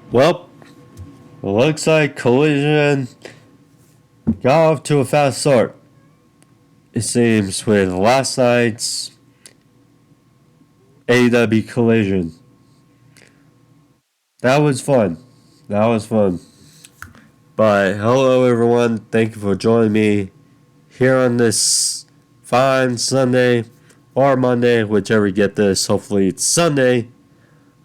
Well, looks like Collision got off to a fast start. It seems with last night's AEW Collision. That was fun. That was fun. But hello everyone, thank you for joining me here on this fine Sunday or Monday, whichever you get this. Hopefully it's Sunday.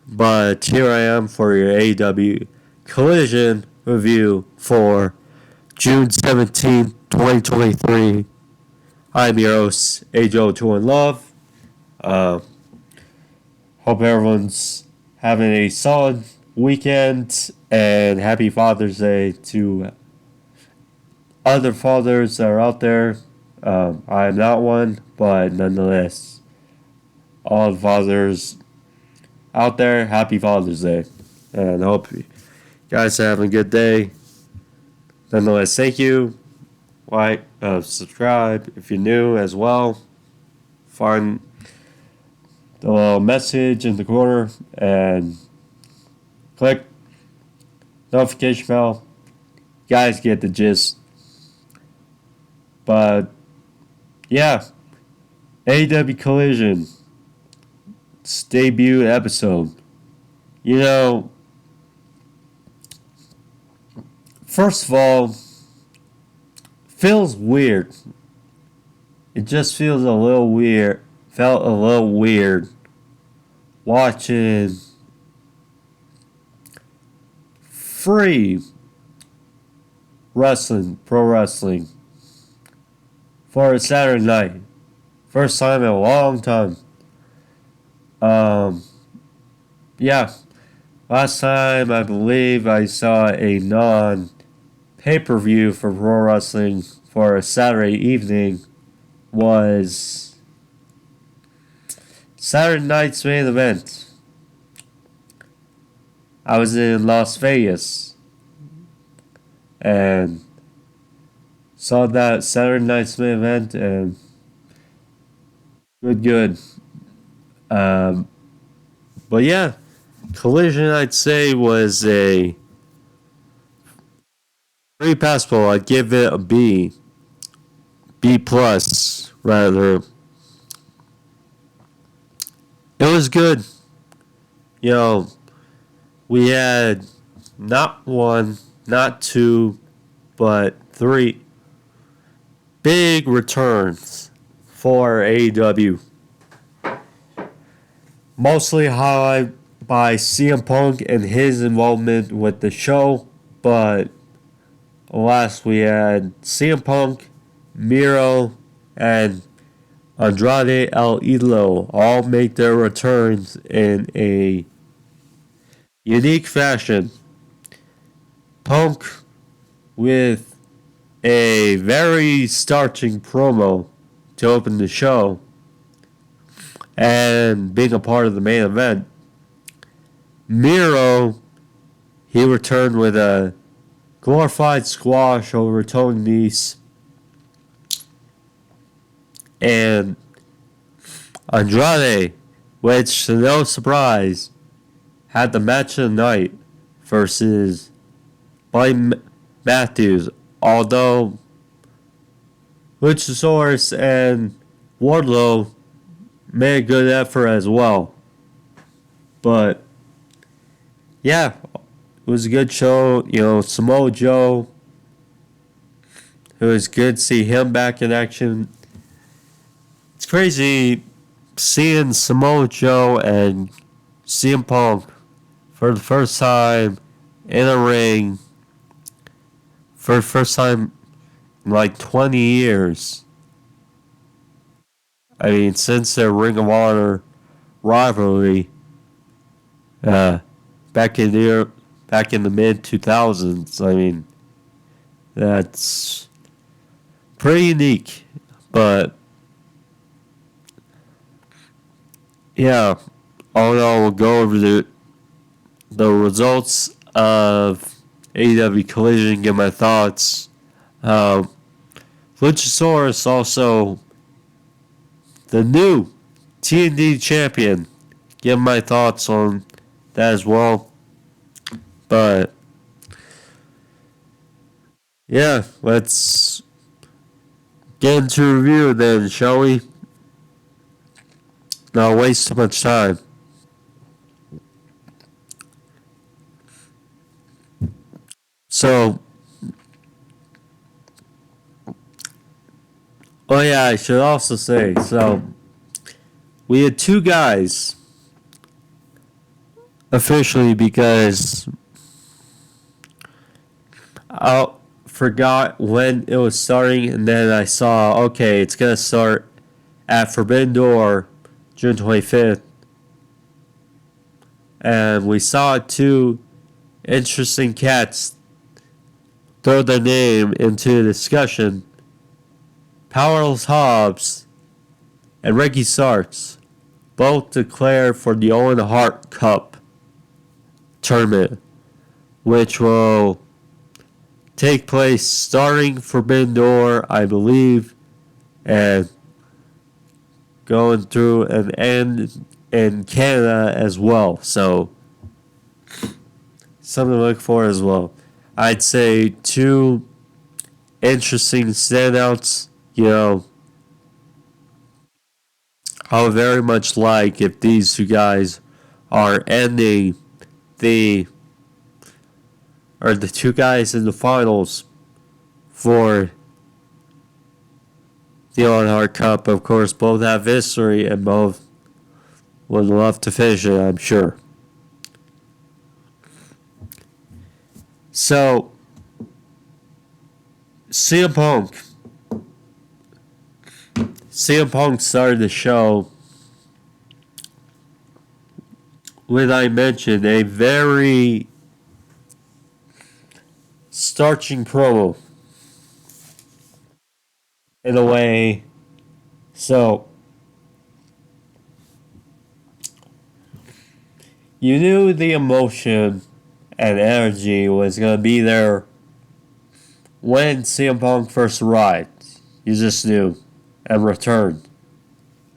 But here I am for your AEW Collision review for June 17th, 2023. I'm Miro, AEW to in love. Hope everyone's having a solid weekend and happy Father's Day to other fathers that are out there. I am not one, but nonetheless, all the fathers out there, happy Father's Day. And I hope you guys are having a good day. Nonetheless, thank you. Like, subscribe if you're new as well. Find the little message in the corner and click notification bell. You guys get the gist. But yeah, AEW Collision, its debut episode. You know, first of all, feels weird. It just feels a little weird. Felt a little weird watching free wrestling, pro wrestling, for a Saturday night. First time in a long time. Yeah. Last time I believe I saw a non-pay-per-view for pro wrestling for a Saturday evening was Saturday night's main event. I was in Las Vegas and saw that Saturday night's main event and good. But yeah, Collision I'd say was a pretty passable. I'd give it a B plus rather. It was good. You know, we had not one, not two, but three big returns for AEW. Mostly highlighted by CM Punk and his involvement with the show, but last we had CM Punk, Miro, and Andrade El Idolo all make their returns in a unique fashion. Punk with a very starching promo to open the show and being a part of the main event. Miro, he returned with a glorified squash over Tony Nese. And Andrade, which, to no surprise, had the match of the night versus Buddy Matthews. Although Luchasaurus and Wardlow made a good effort as well. But yeah, it was a good show. You know, Samoa Joe, it was good to see him back in action. It's crazy seeing Samoa Joe and CM Punk for the first time in a ring for the first time in like 20 years. I mean, since their Ring of Honor rivalry back in the mid 2000s. I mean, that's pretty unique. But yeah, all in all, we'll go over the results of AEW Collision, give my thoughts. Luchasaurus also the new TNT champion. Give my thoughts on that as well. But yeah, let's get into review then, shall we? Not waste too much time. So, oh yeah, I should also say, so we had two guys officially because I forgot when it was starting, and then I saw, okay, it's gonna start at Forbidden Door, June 25th, and we saw two interesting cats throw their name into the discussion. Powerless Hobbs and Ricky Starks both declared for the Owen Hart Cup tournament, which will take place starting Forbidden Door, I believe, and going through an end in Canada as well. So, something to look for as well. I'd say two interesting standouts. You know, I would very much like if these two guys are ending the two guys in the finals for the Owen Hart Cup. Of course, both have history and both would love to finish it, I'm sure. So, CM Punk started the show with, I mentioned, a very starching promo in a way. So, you knew the emotion and energy was going to be there when CM Punk first arrived. You just knew and returned.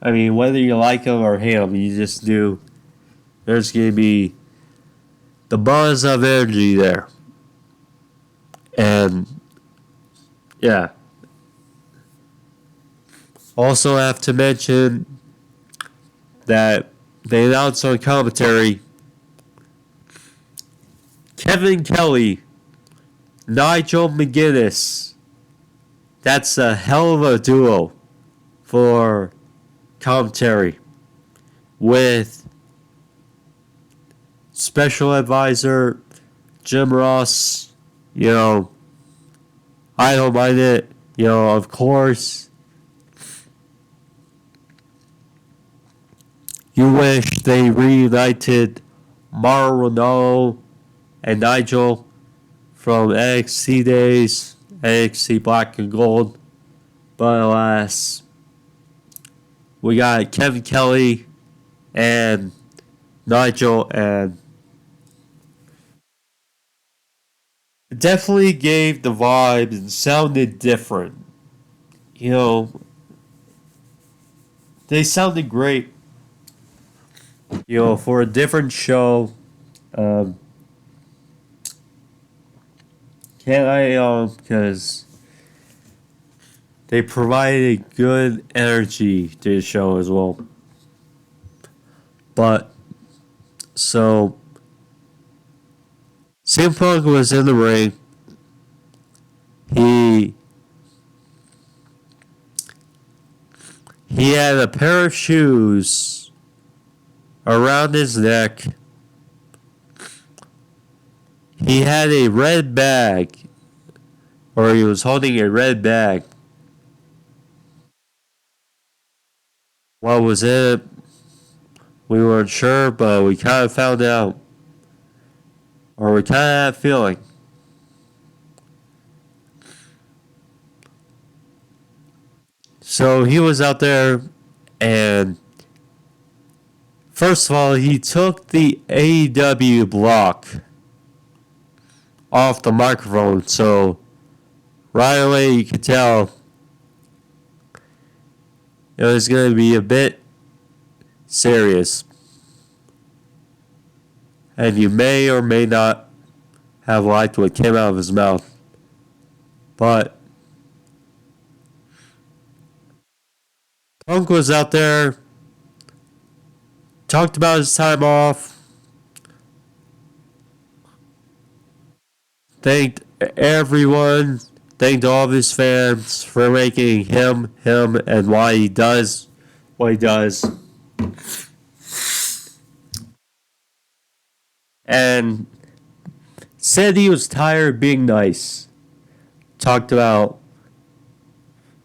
I mean, whether you like him or hate him, you just knew there's going to be the buzz of energy there. And, yeah. Also have to mention that they announced on commentary Kevin Kelly, Nigel McGuinness. That's a hell of a duo for commentary with special advisor Jim Ross. You know, I don't mind it. You know, of course, you wish they reunited Mauro Ranallo and Nigel from NXT days, NXT Black and Gold. But alas, we got Kevin Kelly and Nigel, and it definitely gave the vibe and sounded different. You know, they sounded great. You know, for a different show. Can't I, because they provided good energy to the show as well. But, so, CM Punk was in the ring. He had a pair of shoes around his neck. He had a red bag, or he was holding a red bag. What was it? We weren't sure, but we kind of found out. Or we kind of had a feeling. So he was out there, and first of all, he took the AEW block off the microphone, so right away you could tell it was going to be a bit serious. And you may or may not have liked what came out of his mouth. But Punk was out there, talked about his time off, thanked everyone, thanked all of his fans for making him, and why he does what he does. And said he was tired of being nice. Talked about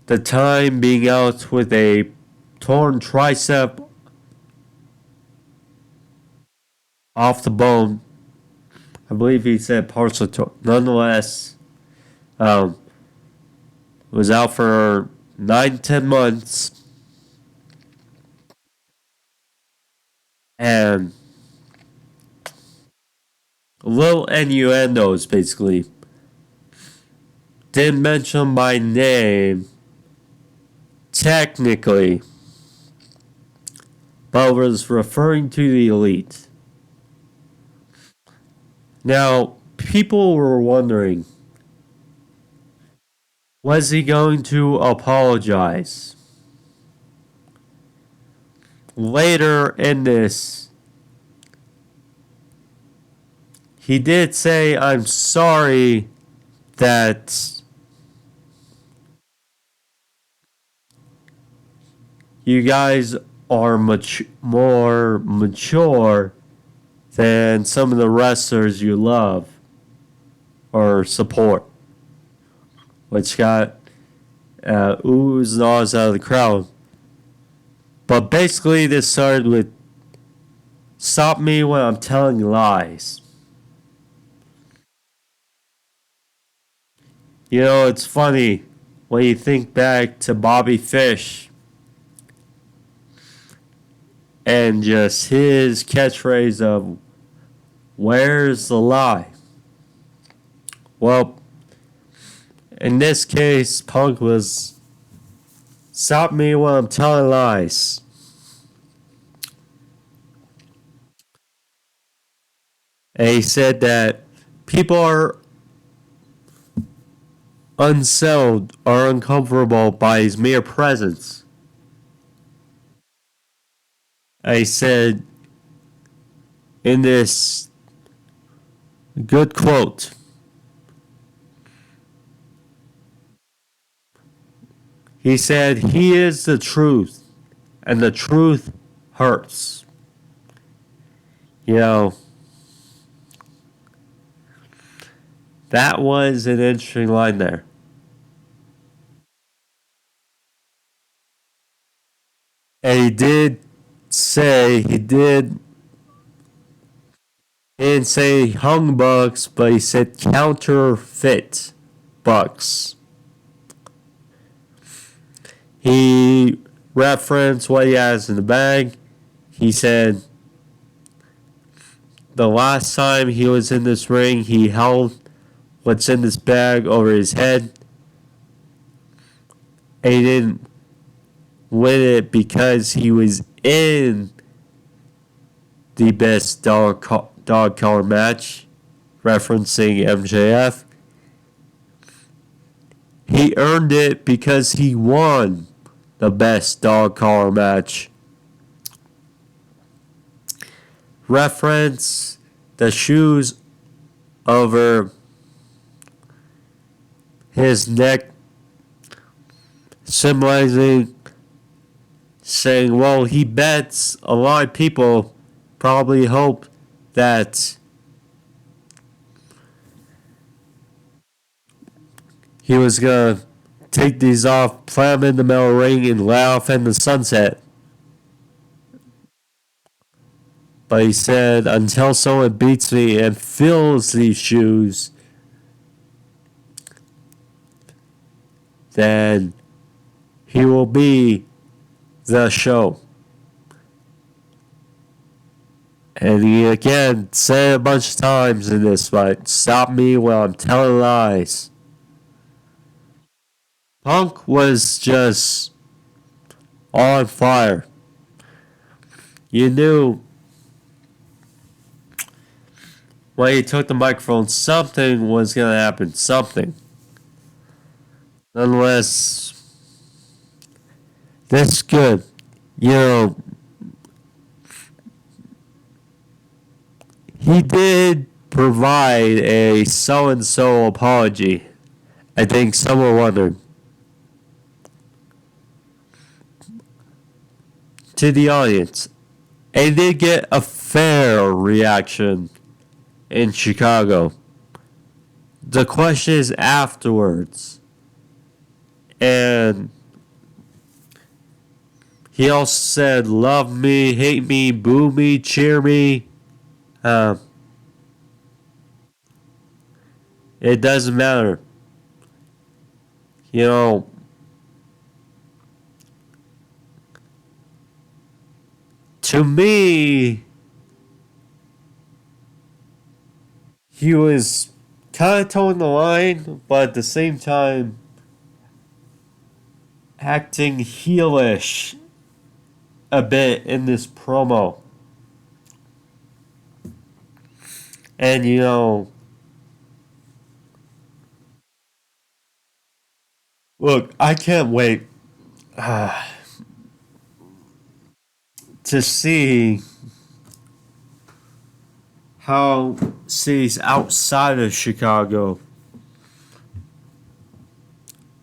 the time being out with a torn tricep off the bone. I believe he said partial torn. Nonetheless, was out for 9-10 months. And little innuendos, basically. Didn't mention my name, technically, but was referring to the Elite. Now, people were wondering, was he going to apologize? Later in this, he did say, I'm sorry that you guys are more mature than some of the wrestlers you love or support. Which got oohs and ahs out of the crowd. But basically, this started with, stop me when I'm telling lies. You know, it's funny when you think back to Bobby Fish and just his catchphrase of, where's the lie? Well, in this case, Punk was, stop me when I'm telling lies. And he said that people are unsettled or uncomfortable by his mere presence. I said in this good quote, he said, he is the truth, and the truth hurts. You know, that was an interesting line there. And he didn't say hung bucks, but he said counterfeit bucks. He referenced what he has in the bag. He said the last time he was in this ring, he held what's in this bag over his head. And he didn't win it because he was in the best dog collar match, referencing MJF. He earned it because he won the best dog collar match. Reference the shoes over his neck, symbolizing, saying, well, he bets a lot of people probably hope that he was going to take these off, plant them in the metal ring, and let off in the sunset. But he said, until someone beats me and fills these shoes, then he will be the show. And he again said a bunch of times in this fight, stop me when I'm telling lies. Punk was just on fire. You knew when he took the microphone, something was going to happen. Something. Nonetheless, that's good. You know, he did provide a so-and-so apology. I think someone wondered. To the audience. And did get a fair reaction in Chicago. The question is afterwards. And he also said, love me, hate me, boo me, cheer me. It doesn't matter. You know, to me, he was kind of towing the line, but at the same time, acting heelish a bit in this promo. And, you know, look, I can't wait to see how cities outside of Chicago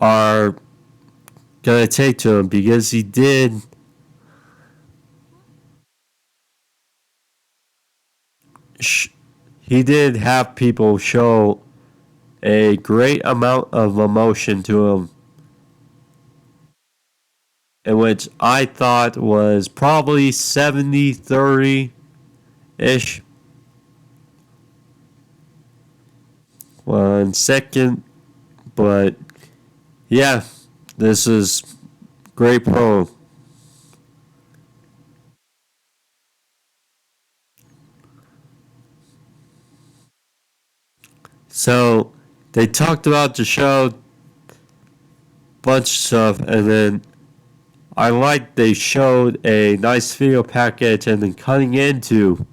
are going to take to him, because he did have people show a great amount of emotion to him, in which I thought was probably 70-30 ish. One second, but yeah, this is great pro. So they talked about the show, bunch of stuff, and then I like they showed a nice video package and then cutting into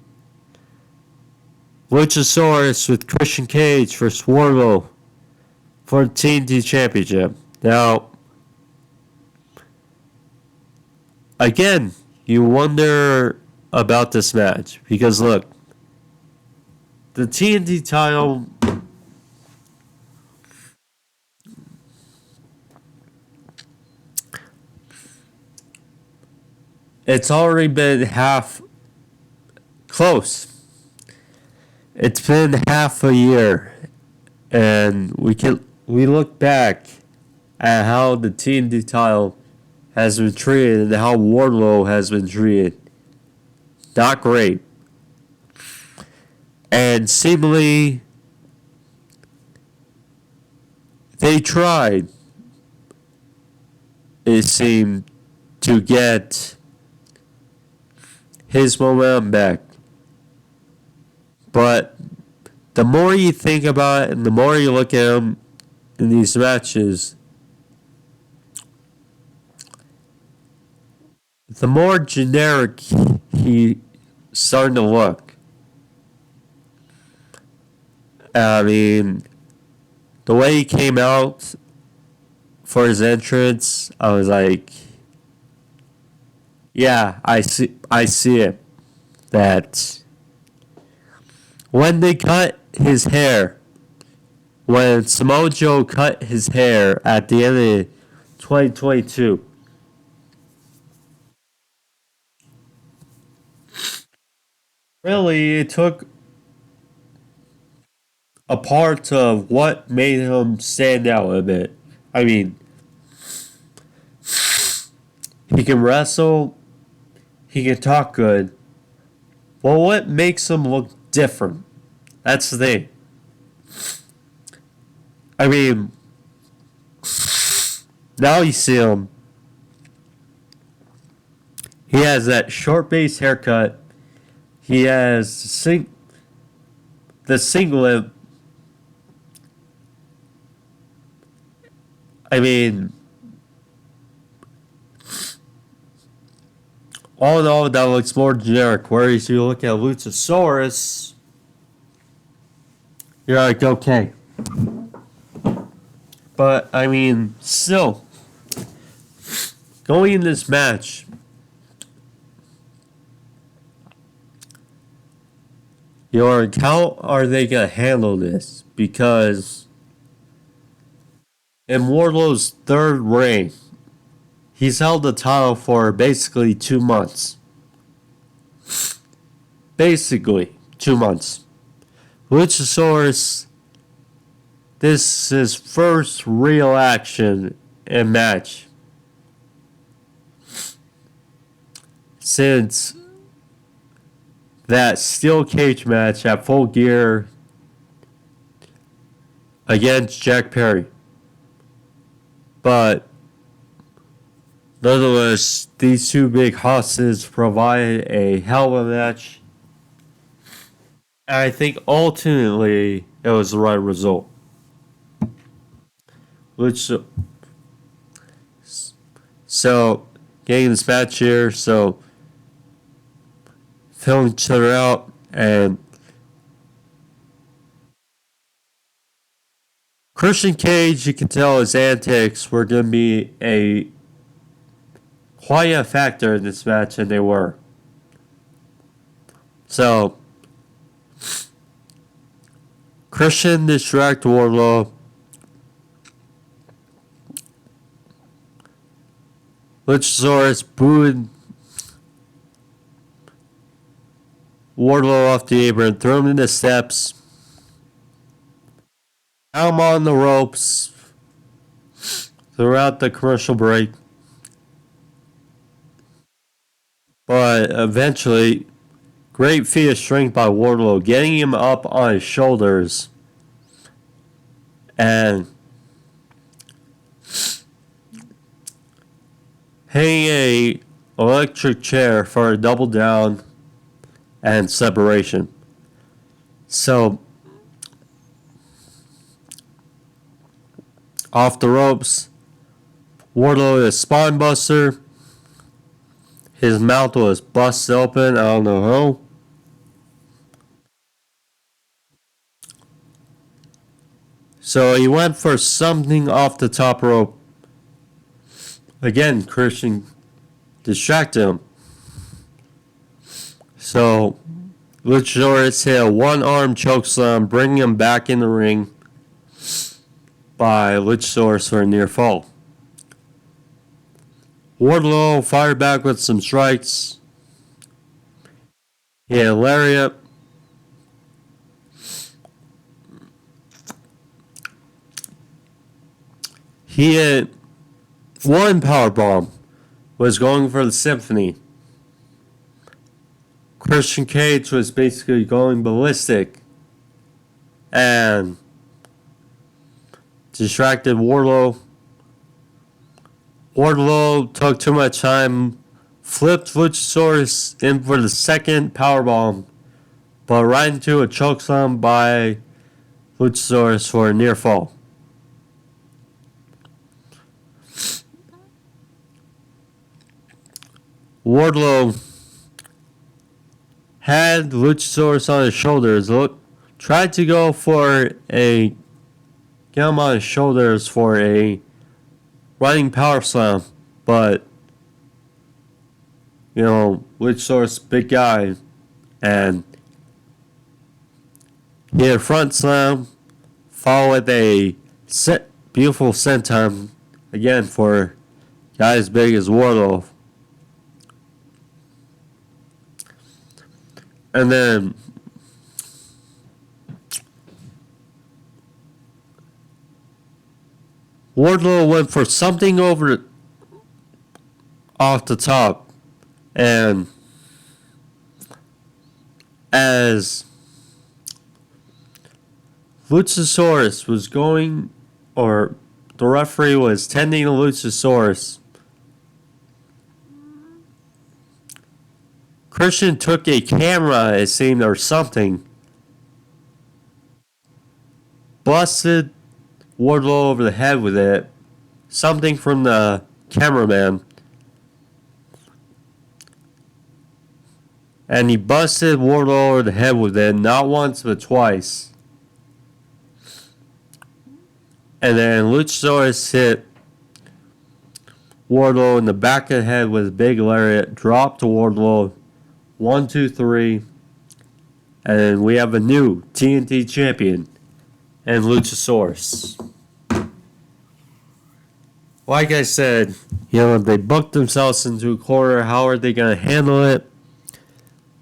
Luchasaurus with Christian Cage versus Wardlow for the TNT Championship. Now, again, you wonder about this match, because look, the TNT title, it's already been half close. It's been half a year, and we look back at how the TNT title has been treated and how Wardlow has been treated. Not great. And seemingly, they tried, it seemed, to get his momentum back. But the more you think about it and the more you look at him in these matches, the more generic he's starting to look. I mean, the way he came out for his entrance, I was like, yeah, I see it. That when they cut his hair, when Samoa Joe cut his hair at the end of 2022, really, it took a part of what made him stand out a bit. I mean, he can wrestle, he can talk good. Well, what makes him look different? That's the thing. I mean, now you see him. He has that short base haircut. He has the singlet. I mean, all in all, that looks more generic. Whereas you look at Luchasaurus, You're like, okay. But, I mean, still, going in this match, how are they going to handle this? Because in Wardlow's third reign, he's held the title for basically 2 months. Basically, 2 months. Luchasaurus, this is his first real action and match since that steel cage match at Full Gear against Jack Perry. But nonetheless, these two big hosses provide a hell of a match. And I think ultimately it was the right result. So, getting this match here, so filling each other out, and Christian Cage, you can tell his antics were going to be quite a factor in this match, and they were. So, Christian distract Wardlow. Luchasaurus booed Wardlow off the apron, threw him in the steps. I'm on the ropes throughout the commercial break. But eventually, great feat of strength by Wardlow, getting him up on his shoulders and hanging a electric chair for a double down and separation. So, off the ropes, Wardlow is spine buster. His mouth was busted open. I don't know how. So he went for something off the top rope. Again, Christian distracted him. So Luchasaurus hit a one-arm chokeslam, bringing him back in the ring by Luchasaurus for a near fall. Wardlow fired back with some strikes. He hit a lariat. He hit one powerbomb. Was going for the symphony. Christian Cage was basically going ballistic and distracted Wardlow. Wardlow took too much time, flipped Luchasaurus in for the second powerbomb, but right into a chokeslam by Luchasaurus for a near fall. Wardlow had Luchasaurus on his shoulders, tried to go for get him on his shoulders for a running power slam, but Luchasaurus, big guy, and he had a front slam, followed with a beautiful senton, again for guys as big as Wardlow. And then Wardlow went for something off the top, and as Luchasaurus was going, or the referee was tending to Luchasaurus, Christian took a camera, it seemed, or something, busted Wardlow over the head with it, something from the cameraman, and he busted Wardlow over the head with it, not once but twice, And then Luchasaurus hit Wardlow in the back of the head with a big lariat, dropped to Wardlow. 1, 2, 3. And we have a new TNT champion and Luchasaurus. Like I said, they booked themselves into a corner. How are they going to handle it?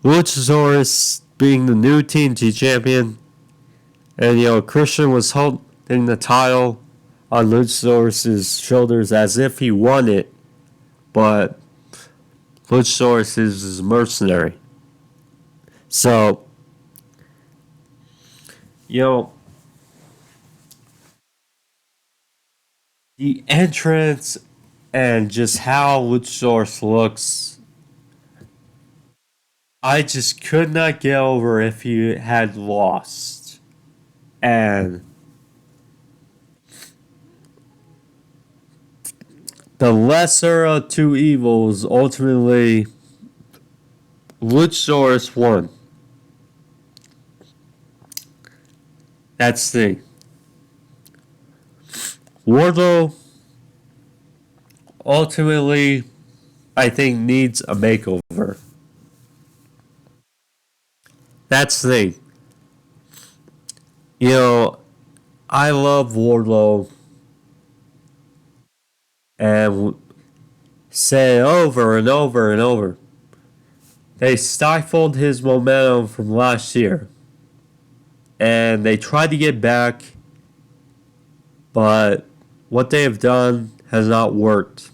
Luchasaurus being the new TNT champion. And, Christian was holding the title on Luchasaurus' shoulders as if he won it. But Luchasaurus is his mercenary. So, the entrance and just how Luchasaurus looks, I just could not get over if he had lost. And the lesser of two evils, ultimately, Luchasaurus won. That's the thing. Wardlow ultimately, I think, needs a makeover. That's the thing. I love Wardlow and say over and over and over. They stifled his momentum from last year. And they tried to get back, but what they have done has not worked.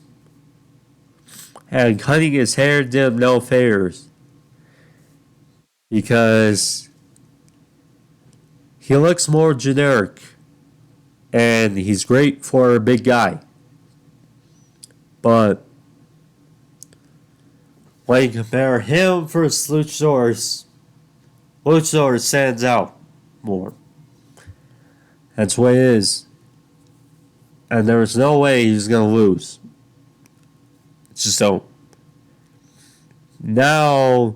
And cutting his hair did him no favors. Because he looks more generic. And he's great for a big guy. But when you compare him versus Luchasaurus, Luchasaurus stands out more. That's the way it is. And there's no way he's going to lose. It's just so. Now,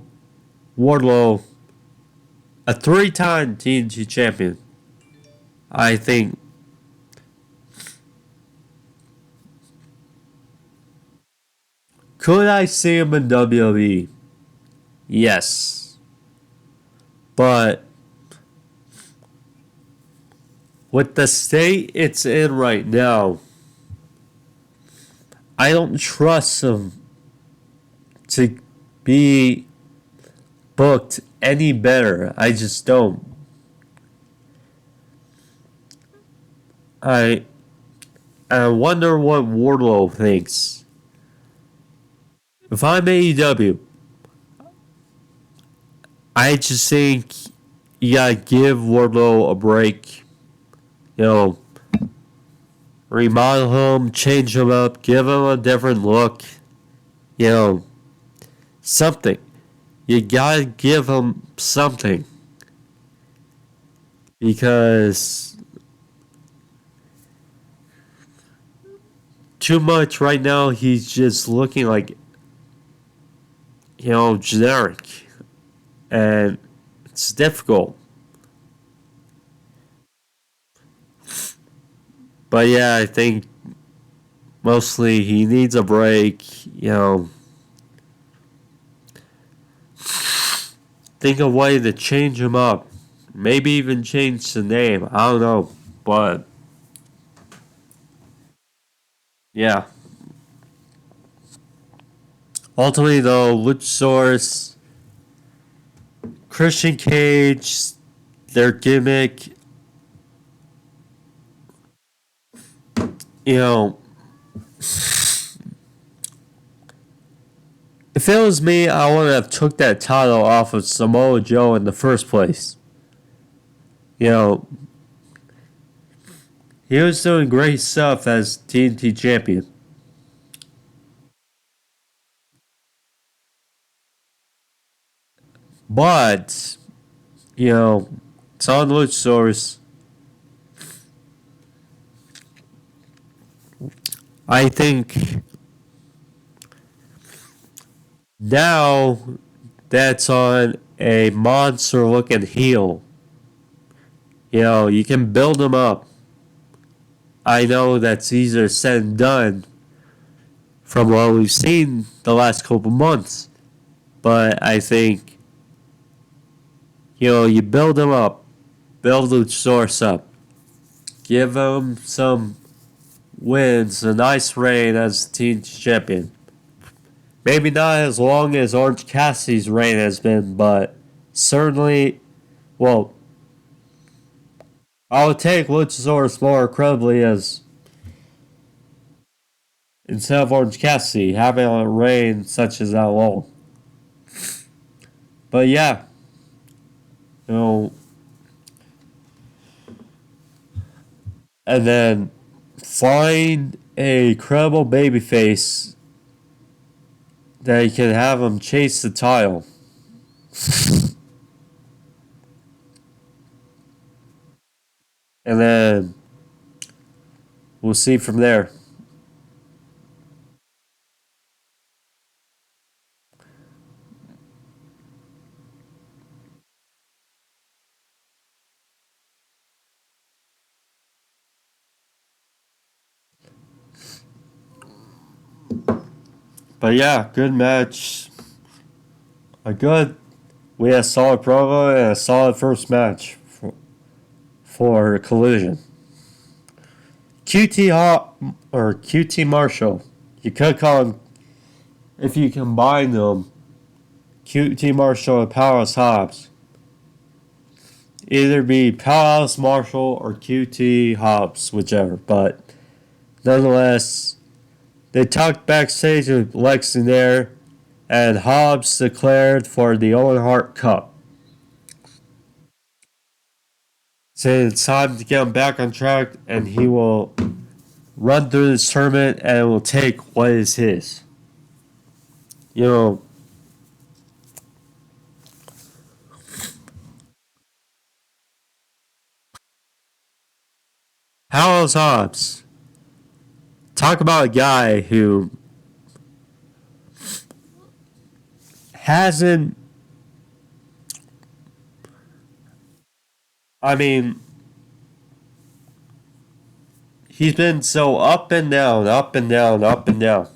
Wardlow, a 3-time TNT champion, I think could I see him in WWE? Yes. But with the state it's in right now, I don't trust him to be booked any better. I just don't. I wonder what Wardlow thinks. If I'm AEW, I just think you gotta give Wardlow a break. Remodel him, change him up, give him a different look. Something. You gotta give him something. Because too much right now, he's just looking like, generic. And it's difficult. But yeah, I think mostly he needs a break. Think of a way to change him up. Maybe even change the name. I don't know. But yeah. Ultimately, though, Luchasaurus, Christian Cage, their gimmick, if it was me, I would have took that title off of Samoa Joe in the first place. He was doing great stuff as TNT champion. But, it's on Luchasaurus. I think now that's on a monster looking heel. You can build him up. I know that's easier said than done from what we've seen the last couple months. But I think, you build him up, build Luchasaurus up, give him some wins, a nice reign as team champion. Maybe not as long as Orange Cassidy's reign has been, but certainly, well, I would take Luchasaurus more incredibly as instead of Orange Cassidy having a reign such as that long. But yeah, you know, and then find a credible babyface that you can have him chase the title. And then we'll see from there. But yeah, good match. We had a solid promo and a solid first match for Collision. QT Hop or QT Marshall. You could call him, if you combine them, QT Marshall and Powerhouse Hobbs. Either be Powerhouse Marshall or QT Hobbs, whichever. But nonetheless, they talked backstage with Lex in there, and Hobbs declared for the Owen Hart Cup. Saying it's time to get him back on track, and he will run through this tournament and will take what is his. You know, Howell's Hobbs. Talk about a guy who hasn't. I mean, he's been so up and down, up and down, up and down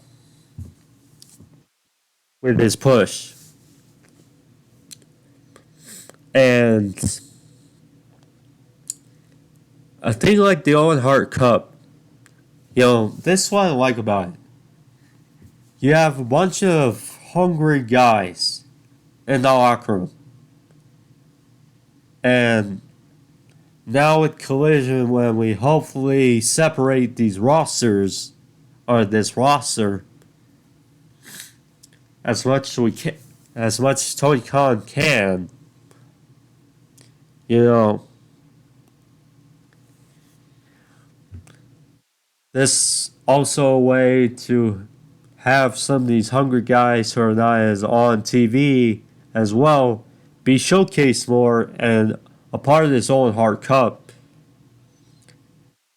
with his push. And a thing like the Owen Hart Cup, this is what I like about it. You have a bunch of hungry guys in the locker room. And now with Collision, when we hopefully separate these rosters, or this roster, as much as we can, as much as Tony Khan can, this also a way to have some of these hungry guys who are not as on TV as well be showcased more and a part of this Owen Hart Cup.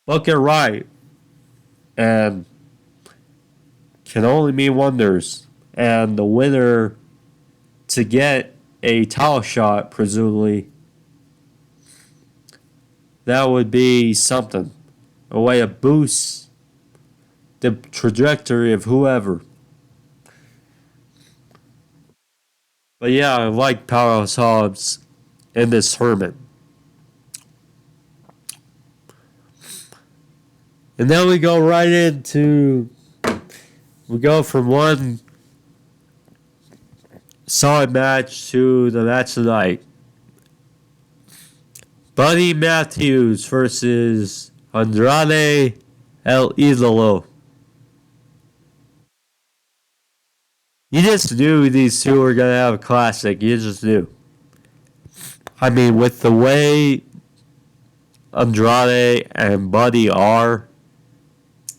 Look it right and can only mean wonders. And the winner to get a title shot, presumably, that would be something. A way to boost the trajectory of whoever. But yeah, I like Powerhouse Hobbs in this tournament. And then we go right into. We go from one solid match to the match of the night. Buddy Matthews versus Andrade El Idolo. You just knew these two were going to have a classic. You just knew. I mean, with the way Andrade and Buddy are,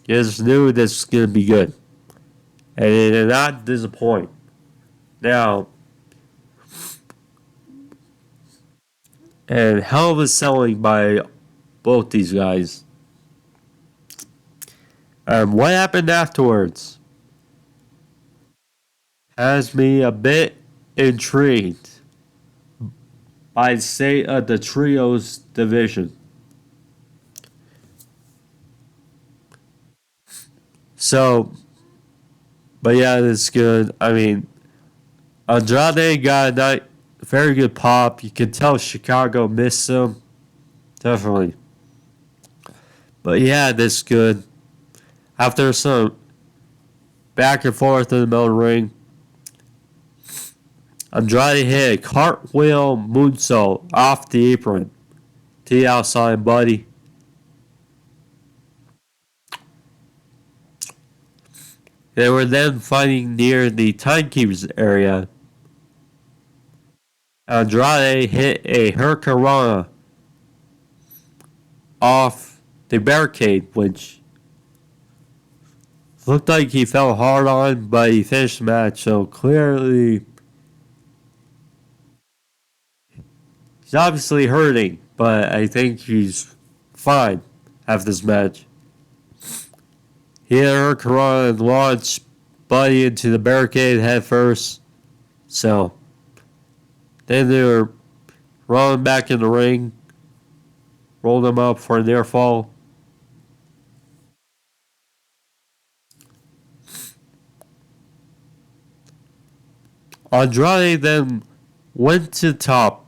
you just knew this was going to be good. And it did not disappoint. Now, and hell of a selling by both these guys. What happened afterwards has me a bit intrigued by the state of the trios division. So, but yeah, it's good. I mean, Andrade got a very good pop. You can tell Chicago missed him. Definitely. But yeah, this good. After some back and forth in the middle of the ring, Andrade hit a cartwheel moonsault off the apron to the outside, buddy. They were then fighting near the timekeepers area. Andrade hit a hurricanrana off the barricade, which looked like he fell hard on, but he finished the match. So clearly, he's obviously hurting, but I think he's fine after this match. He hit a hurricanrana and launched Buddy into the barricade head first. So then they were rolling back in the ring, rolled him up for a near fall. Andrade then went to the top,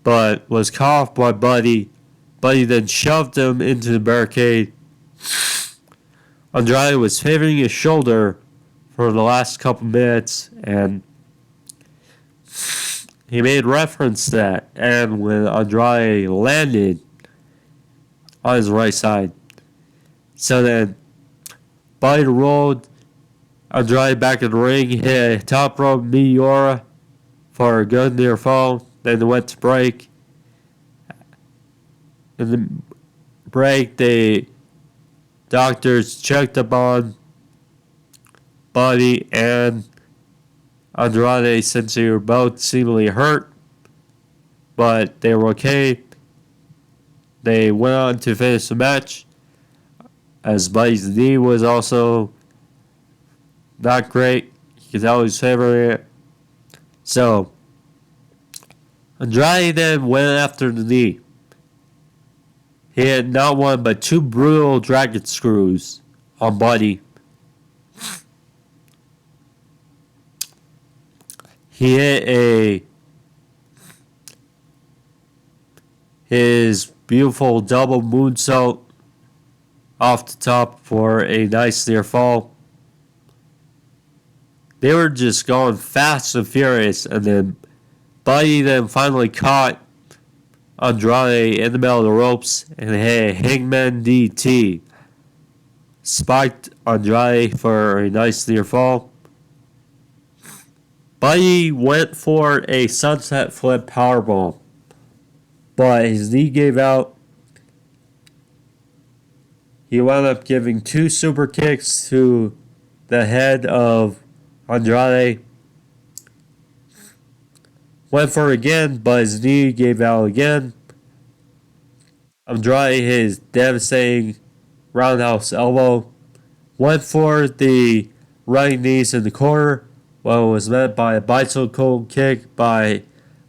but was caught off by Buddy. Buddy then shoved him into the barricade. Andrade was favoring his shoulder for the last couple minutes, and he made reference to that. And when Andrade landed on his right side, so then Buddy rolled Andrade back in the ring, hit a top rope Meteora for a good near fall. Then they went to break. In the break, the doctors checked up on Buddy and Andrade since they were both seemingly hurt, but they were okay. They went on to finish the match, as Buddy's knee was also not great. You can tell he's favoring it. So, Andrade then went after the knee. He had not one but two brutal dragon screws on Buddy. He hit his beautiful double moonsault off the top for a nice near fall. They were just going fast and furious, and then Buddy then finally caught Andrade in the middle of the ropes and hit a Hangman DT. Spiked Andrade for a nice near fall. Buddy went for a sunset flip powerbomb, but his knee gave out. He wound up giving two super kicks to the head of Andrade. Went for it again, but his knee gave out again. Andrade hit his devastating roundhouse elbow. Went for the right knees in the corner. Well, it was met by a bicycle kick by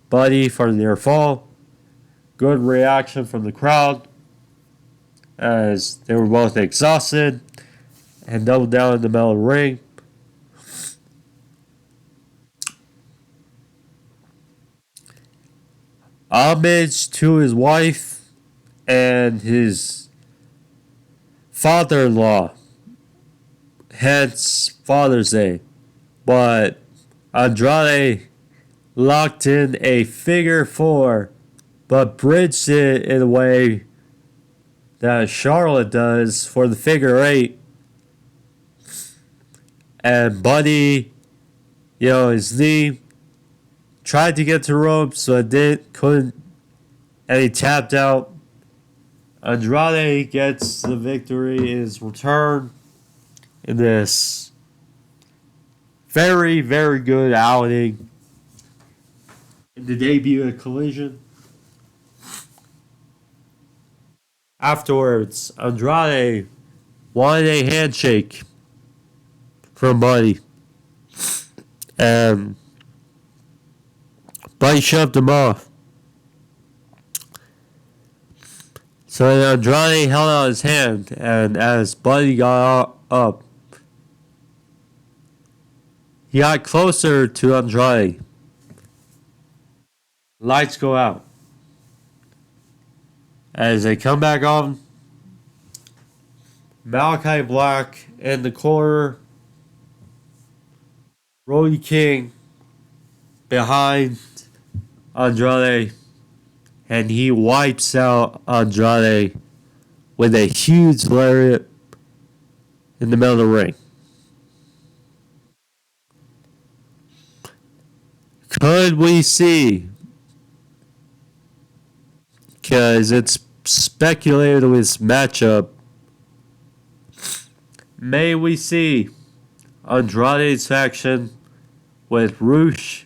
Buddy for the near fall. Good reaction from the crowd, as they were both exhausted and doubled down in the middle of the ring. Homage to his wife and his father-in-law, hence Father's Day. But Andrade locked in a figure four, but bridged it in a way that Charlotte does for the figure eight. And Buddy, his knee tried to get to ropes, but couldn't, and he tapped out. Andrade gets the victory in his return in this very, very good outing in the debut of Collision. Afterwards, Andrade wanted a handshake from Buddy, and Buddy shoved him off. So Andrade held out his hand, and as Buddy got up. He got closer to Andrade. Lights go out. As they come back on, Malachi Black in the corner, Brody King behind Andrade, and he wipes out Andrade with a huge lariat in the middle of the ring. Could we see, because it's speculated with this matchup, may we see Andrade's faction with Roosh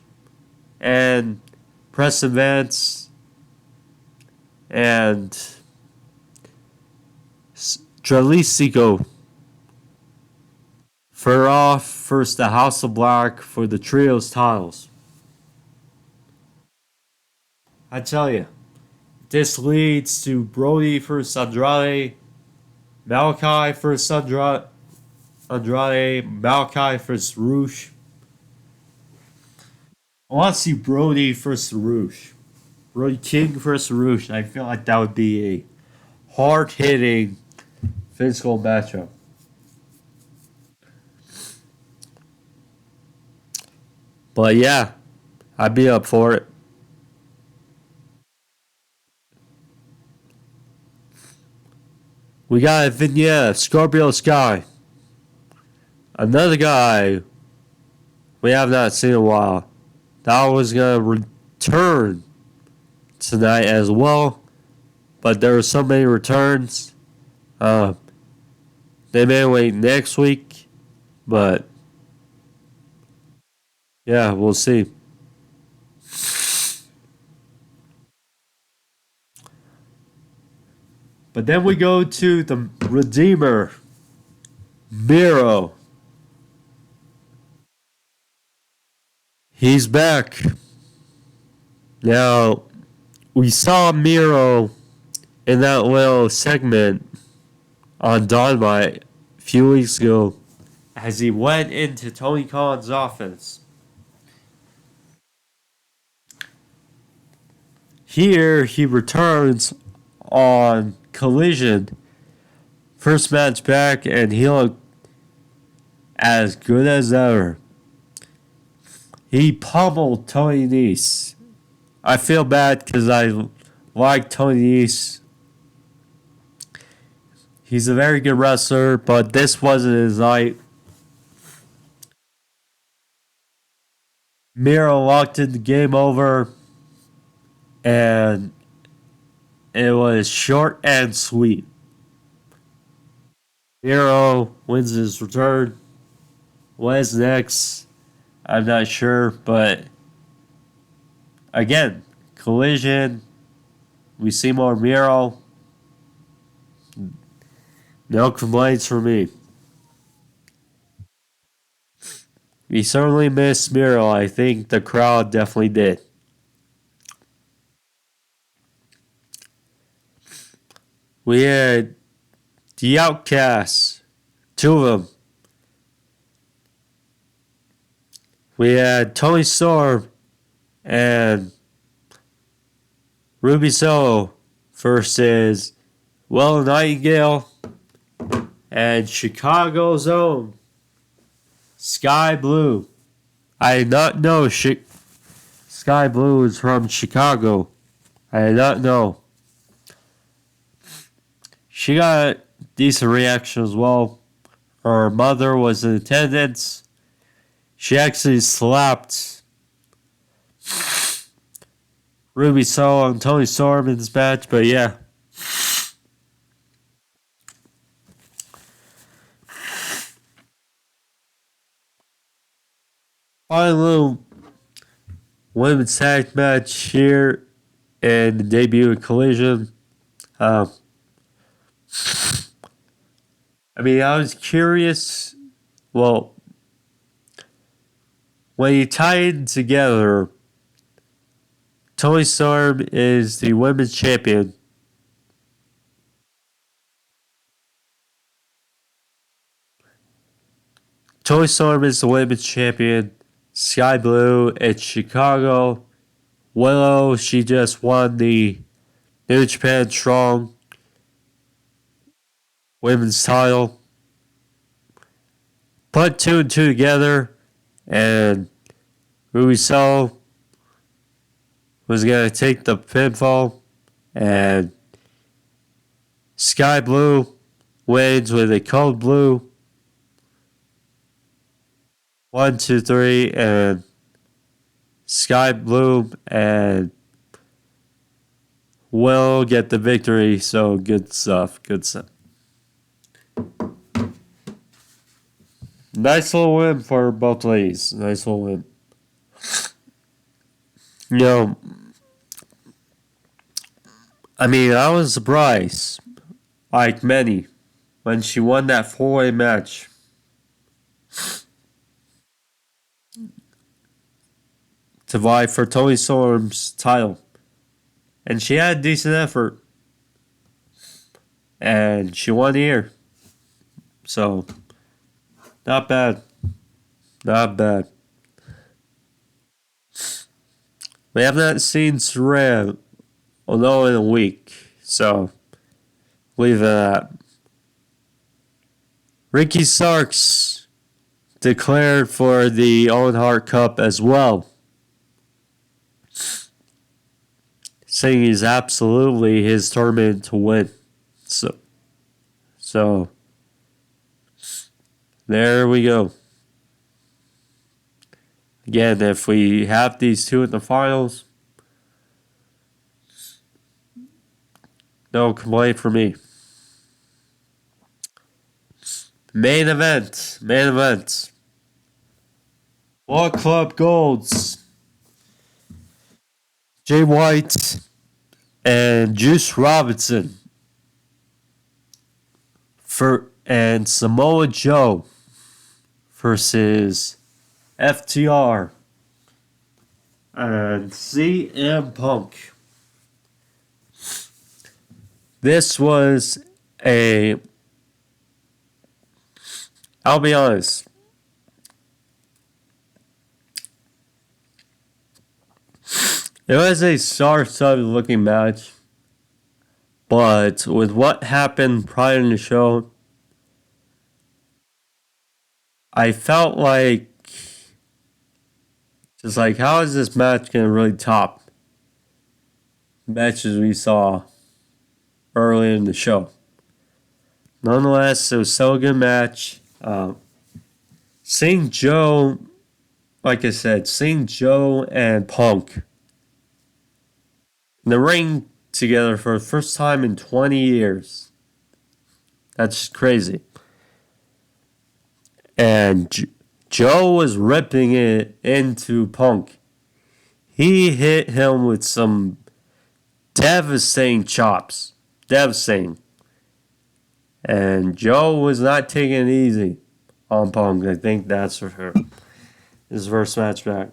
and Preston Vance and Dralisico for off first the House of Black for the trios titles. I tell you, this leads to Brody versus Andrade, Malachi versus Andrade, Malachi versus Roosh. I want to see Brody versus Roosh. Brody King versus Roosh. I feel like that would be a hard-hitting physical matchup. But yeah, I'd be up for it. We got a vignette, Scorpio Sky. Another guy we have not seen in a while. That was going to return tonight as well. But there were so many returns. They may wait next week. But yeah, we'll see. But then we go to the Redeemer, Miro. He's back. Now, we saw Miro in that little segment on Dynamite a few weeks ago as he went into Tony Khan's office. Here, he returns on Collision. First match back, and he looked as good as ever. He pummeled Tony Nese. I feel bad because I like Tony Nese. He's a very good wrestler, but this wasn't his night. Miro locked in the game over, and it was short and sweet. Miro wins his return. What is next? I'm not sure, but again, Collision. We see more Miro. No complaints for me. We certainly missed Miro. I think the crowd definitely did. We had the Outcasts, two of them. We had Tony Storm and Ruby Soho versus Nightingale and Chicago's own Skye Blue. I did not know Skye Blue is from Chicago. I did not know. She got a decent reaction as well. Her mother was in attendance. She actually slapped Ruby Soho and Tony Storm in this match, but yeah. Final women's tag match here in the debut of Collision. I was curious. Well, when you tie it together, Tony Storm is the women's champion. Toni Storm is the women's champion. Sky Blue in Chicago. Willow, she just won the New Japan Strong women's title. Put two and two together, and Ruizel was going to take the pinfall, and Sky Blue wins with a cold blue. 1, 2, 3, and Sky Blue and will get the victory. So good stuff. Good stuff. Nice little win for both ladies. Nice little win. You know, I mean, I was surprised, like many, when she won that 4-way match. To vie for Toni Storm's title. And she had a decent effort. And she won here. So, not bad. Not bad. We have not seen Saraya, although in a week. So, leave it at that. Ricky Starks declared for the Owen Hart Cup as well. Saying he's absolutely his tournament to win. So there we go. Again, if we have these two in the finals, no complaint for me. Main event. Bullet Club Golds. Jay White and Juice Robinson and Samoa Joe versus FTR and CM Punk. This was I'll be honest. It was a star-studded looking match, but with what happened prior to the show, I felt like, just like, how is this match going to really top matches we saw earlier in the show? Nonetheless, it was still a good match. Seeing Joe, like I said, seeing Joe and Punk in the ring together for the first time in 20 years. That's just crazy. And Joe was ripping it into Punk. He hit him with some devastating chops. Devastating. And Joe was not taking it easy on Punk. I think that's for her. His first match back.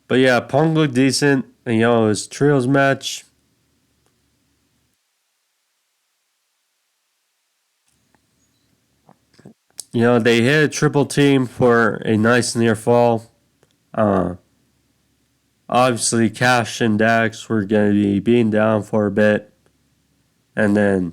But yeah, Punk looked decent. And, you know, his trios match. You know, they hit a triple team for a nice near fall. Obviously, Cash and Dax were going to be beaten down for a bit. And then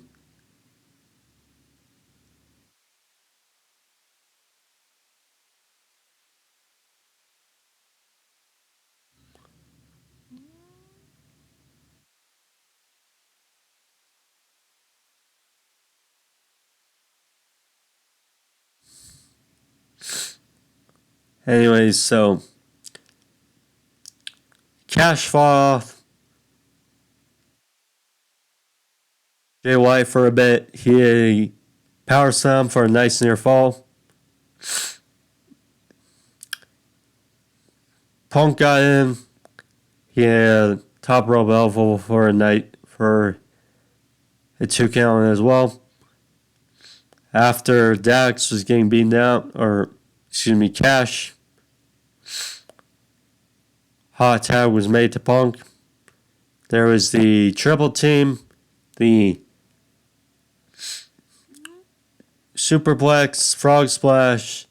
anyways, so Cash fought off Jay White for a bit. He had a power slam for a nice near fall. Punk got in. He had top rope elbow for a 2 count as well. After Dax was getting beaten down, Cash. Hot tag was made to Punk. There was the triple team. The superplex, frog splash,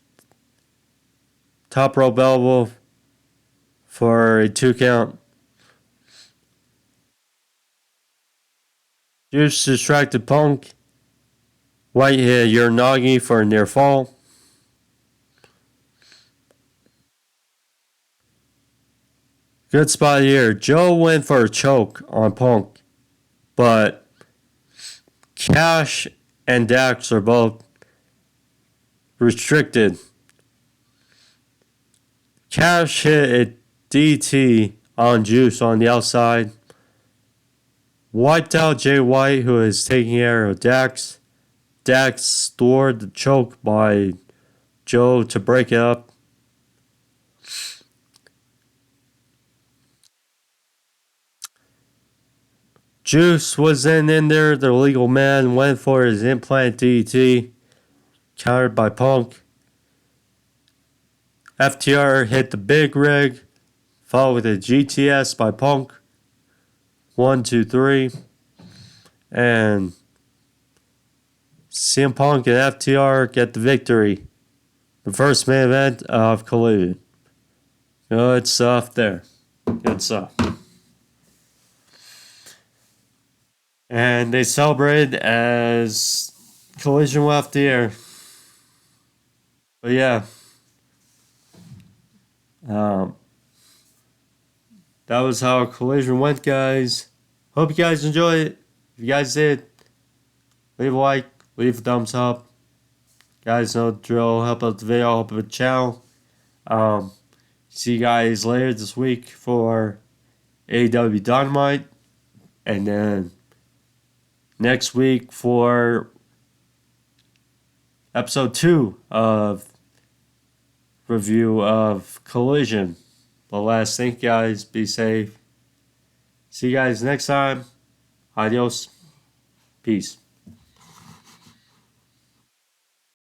top rope elbow for a 2 count. Juice distracted Punk. White hit Uranagi for a near fall. Good spot here. Joe went for a choke on Punk, but Cash and Dax are both restricted. Cash hit a DT on Juice on the outside. Wiped out Jay White, who is taking care of Dax. Dax stored the choke by Joe to break it up. Juice was in there. The legal man went for his implant DT, countered by Punk. FTR hit the big rig, followed with a GTS by Punk. 1, 2, 3. And CM Punk and FTR get the victory. The first main event of Collision. Good stuff there. Good stuff. And they celebrated as Collision left the air. But yeah. That was how Collision went, guys. Hope you guys enjoyed it. If you guys did, leave a like, leave a thumbs up. Guys know the drill. Help out the video, help out the channel. See you guys later this week for AEW Dynamite. And then next week for episode 2 of review of Collision. But last thing, guys, be safe. See you guys next time. Adios. Peace.